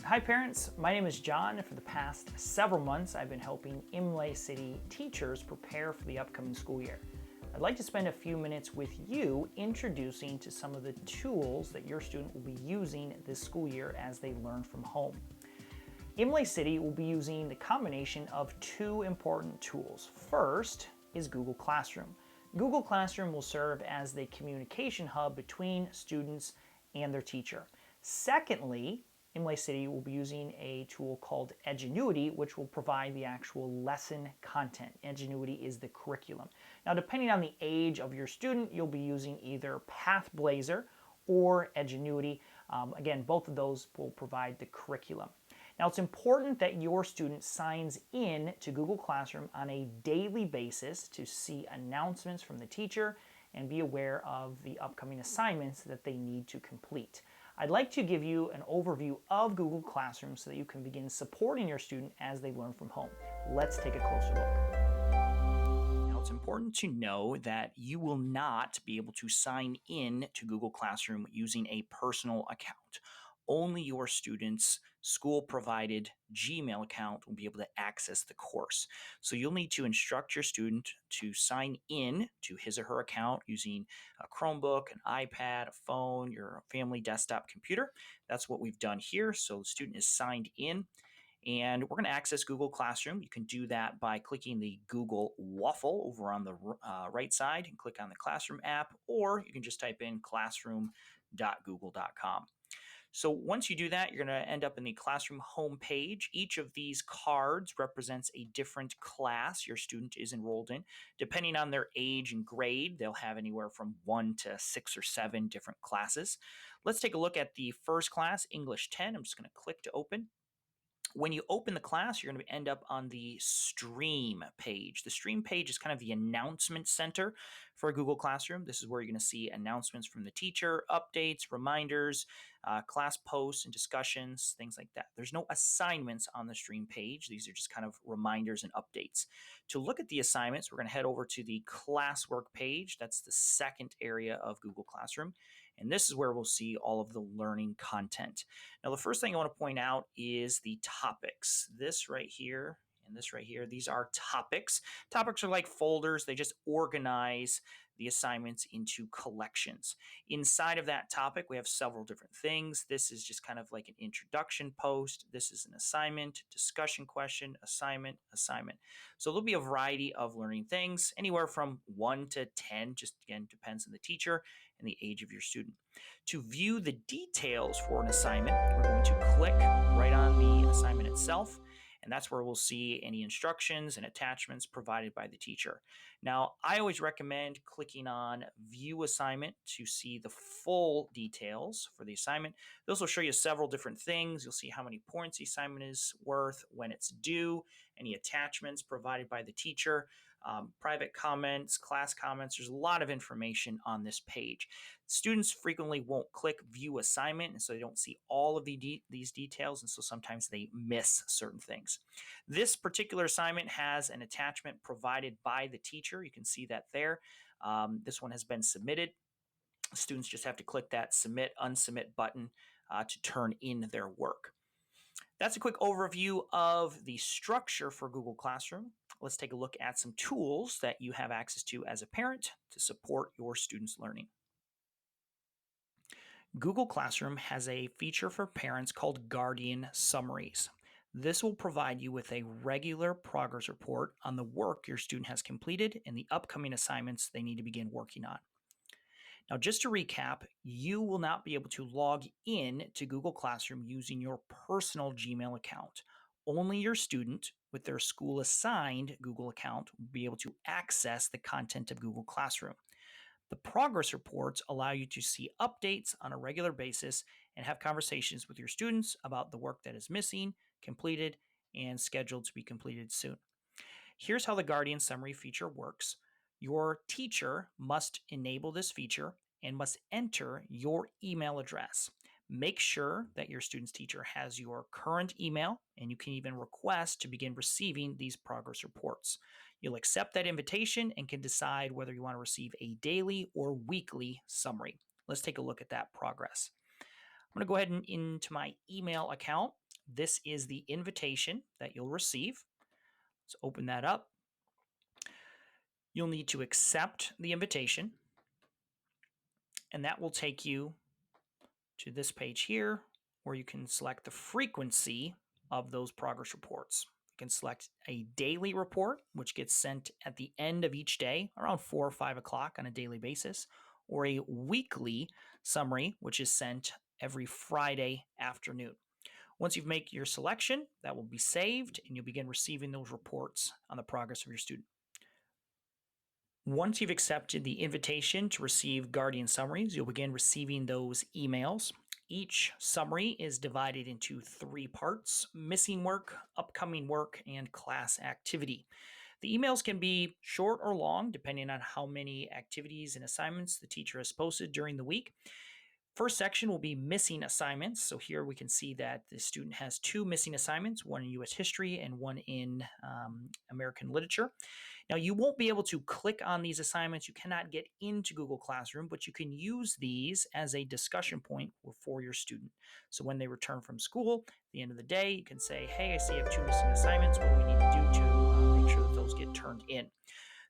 Hi parents, my name is John. For the past several months, I've been helping Imlay City teachers prepare for the upcoming school year. I'd like to spend a few minutes with you introducing to some of the tools that your student will be using this school year as they learn from home. Imlay City will be using the combination of two important tools. First is Google Classroom. Google Classroom will serve as the communication hub between students and their teacher. Secondly, Imlay City will be using a tool called Edgenuity, which will provide the actual lesson content. Edgenuity is the curriculum. Now, depending on the age of your student, you'll be using either PathBlazer or Edgenuity. Again, both of those will provide the curriculum. Now, it's important that your student signs in to Google Classroom on a daily basis to see announcements from the teacher and be aware of the upcoming assignments that they need to complete. I'd like to give you an overview of Google Classroom so that you can begin supporting your student as they learn from home. Let's take a closer look. Now, it's important to know that you will not be able to sign in to Google Classroom using a personal account. Only your student's school-provided Gmail account will be able to access the course. So you'll need to instruct your student to sign in to his or her account using a Chromebook, an iPad, a phone, your family desktop computer. That's what we've done here. So the student is signed in. And we're going to access Google Classroom. You can do that by clicking the Google waffle over on the right side and click on the Classroom app, or you can just type in classroom.google.com. So once you do that, you're going to end up in the Classroom homepage. Each of these cards represents a different class your student is enrolled in. Depending on their age and grade, they'll have anywhere from 1 to 6 or 7 different classes. Let's take a look at the first class, English 10. I'm just going to click to open. When you open the class, you're going to end up on the Stream page. The Stream page is kind of the announcement center for Google Classroom. This is where you're going to see announcements from the teacher, updates, reminders, class posts and discussions, things like that. There's no assignments on the Stream page. These are just kind of reminders and updates. To look at the assignments, we're going to head over to the classwork page. That's the second area of Google Classroom. And this is where we'll see all of the learning content. Now, the first thing I want to point out is the topics. This right here and this right here, these are topics. Topics are like folders. They just organize the assignments into collections. Inside of that topic, we have several different things. This is just kind of like an introduction post. This is an assignment, discussion question, assignment, assignment. So there'll be a variety of learning things, anywhere from 1 to 10, just again, depends on the teacher and the age of your student. To view the details for an assignment, we're going to click right on the assignment itself, and that's where we'll see any instructions and attachments provided by the teacher. Now, I always recommend clicking on View Assignment to see the full details for the assignment. This will show you several different things. You'll see how many points the assignment is worth, when it's due, any attachments provided by the teacher, private comments, class comments. There's a lot of information on this page. Students frequently won't click View Assignment, and so they don't see all of these details, and so sometimes they miss certain things. This particular assignment has an attachment provided by the teacher. You can see that there. This one has been submitted. Students just have to click that Submit, Unsubmit button to turn in their work. That's a quick overview of the structure for Google Classroom. Let's take a look at some tools that you have access to as a parent to support your students' learning. Google Classroom has a feature for parents called Guardian Summaries. This will provide you with a regular progress report on the work your student has completed and the upcoming assignments they need to begin working on. Now, just to recap, you will not be able to log in to Google Classroom using your personal Gmail account. Only your student with their school-assigned Google account will be able to access the content of Google Classroom. The progress reports allow you to see updates on a regular basis and have conversations with your students about the work that is missing, completed, and scheduled to be completed soon. Here's how the Guardian Summary feature works. Your teacher must enable this feature and must enter your email address. Make sure that your student's teacher has your current email, and you can even request to begin receiving these progress reports. You'll accept that invitation and can decide whether you want to receive a daily or weekly summary. Let's take a look at that progress. I'm going to go ahead and into my email account. this is the invitation that you'll receive. Let's open that up. You'll need to accept the invitation, and that will take you to this page here where you can select the frequency of those progress reports. You can select a daily report, which gets sent at the end of each day, around 4 or 5 o'clock on a daily basis, or a weekly summary, which is sent every Friday afternoon. Once you've made your selection, that will be saved, and you'll begin receiving those reports on the progress of your student. Once you've accepted the invitation to receive Guardian summaries, you'll begin receiving those emails. Each summary is divided into 3 parts: missing work, upcoming work, and class activity. The emails can be short or long, depending on how many activities and assignments the teacher has posted during the week. First section will be missing assignments. So here we can see that the student has 2 missing assignments, one in U.S. history and one in American literature. Now, you won't be able to click on these assignments. You cannot get into Google Classroom, but you can use these as a discussion point for your student. So when they return from school, at the end of the day, you can say, hey, I see you have 2 missing assignments. What do we need to do to make sure that those get turned in?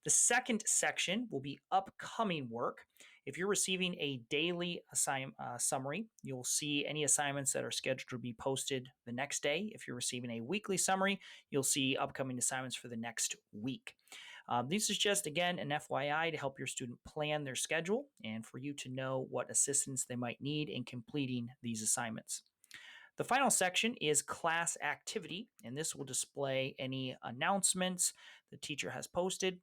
The second section will be upcoming work. If you're receiving a daily summary, you'll see any assignments that are scheduled to be posted the next day. If you're receiving a weekly summary, you'll see upcoming assignments for the next week. This is just, again, an FYI to help your student plan their schedule and for you to know what assistance they might need in completing these assignments. The final section is class activity, and this will display any announcements the teacher has posted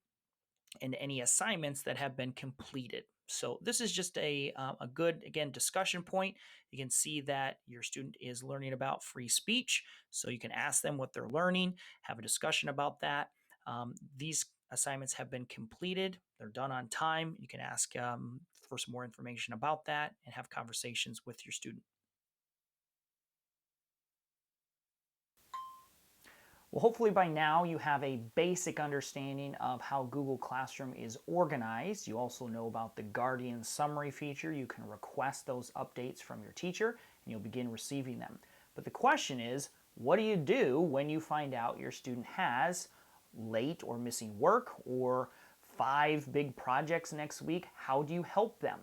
and any assignments that have been completed. So this is just a good, again, discussion point. You can see that your student is learning about free speech, so you can ask them what they're learning, have a discussion about that. These assignments have been completed. They're done on time. You can ask for some more information about that and have conversations with your student. Well, hopefully by now you have a basic understanding of how Google Classroom is organized. You also know about the Guardian Summary feature. You can request those updates from your teacher and you'll begin receiving them. But the question is, what do you do when you find out your student has late or missing work or 5 big projects next week? How do you help them?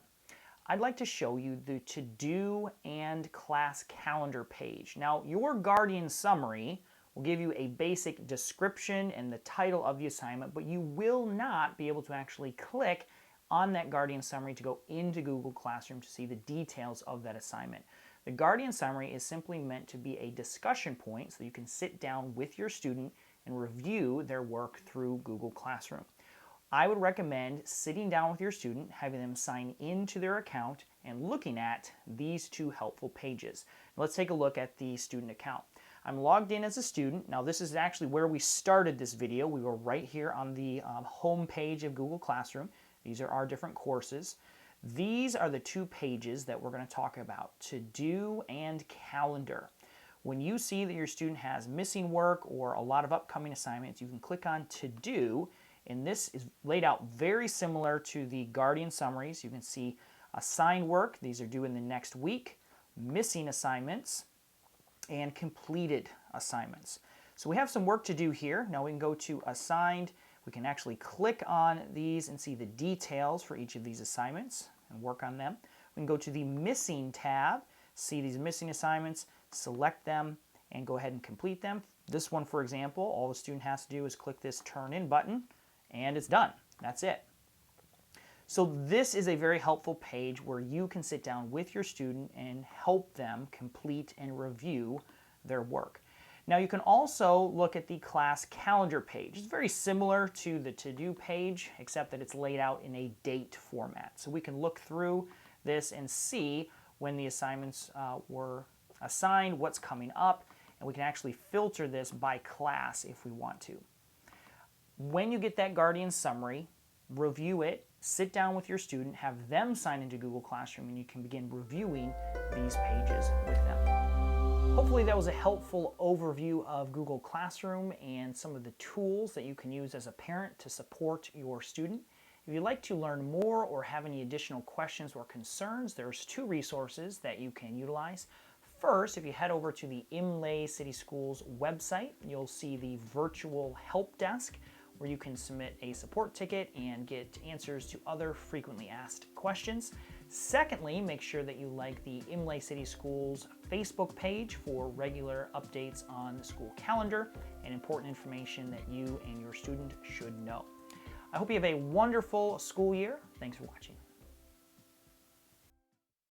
I'd like to show you the to-do and class calendar page. Now, your Guardian Summary will give you a basic description and the title of the assignment, but you will not be able to actually click on that Guardian Summary to go into Google Classroom to see the details of that assignment. The Guardian Summary is simply meant to be a discussion point so you can sit down with your student and review their work through Google Classroom. I would recommend sitting down with your student, having them sign into their account, and looking at these 2 helpful pages. Let's take a look at the student account. I'm logged in as a student. Now this is actually where we started this video. We were right here on the home page of Google Classroom. These are our different courses. These are the 2 pages that we're going to talk about, to-do and calendar. When you see that your student has missing work or a lot of upcoming assignments, you can click on to-do, and this is laid out very similar to the Guardian summaries. You can see assigned work, these are due in the next week, missing assignments, and completed assignments. So we have some work to do here. Now we can go to assigned. We can actually click on these and see the details for each of these assignments and work on them. We can go to the missing tab, see these missing assignments, select them, and go ahead and complete them. This one, for example, all the student has to do is click this turn in button and it's done. That's it. So this is a very helpful page where you can sit down with your student and help them complete and review their work. Now you can also look at the class calendar page. It's very similar to the to-do page, except that it's laid out in a date format. So we can look through this and see when the assignments were assigned, what's coming up, and we can actually filter this by class if we want to. When you get that Guardian Summary, review it, sit down with your student, have them sign into Google Classroom, and you can begin reviewing these pages with them. Hopefully that was a helpful overview of Google Classroom and some of the tools that you can use as a parent to support your student. If you'd like to learn more or have any additional questions or concerns, there's 2 resources that you can utilize. First, if you head over to the Imlay City Schools website, you'll see the virtual help desk where you can submit a support ticket and get answers to other frequently asked questions. Secondly, make sure that you like the Imlay City Schools Facebook page for regular updates on the school calendar and important information that you and your student should know. I hope you have a wonderful school year. Thanks for watching.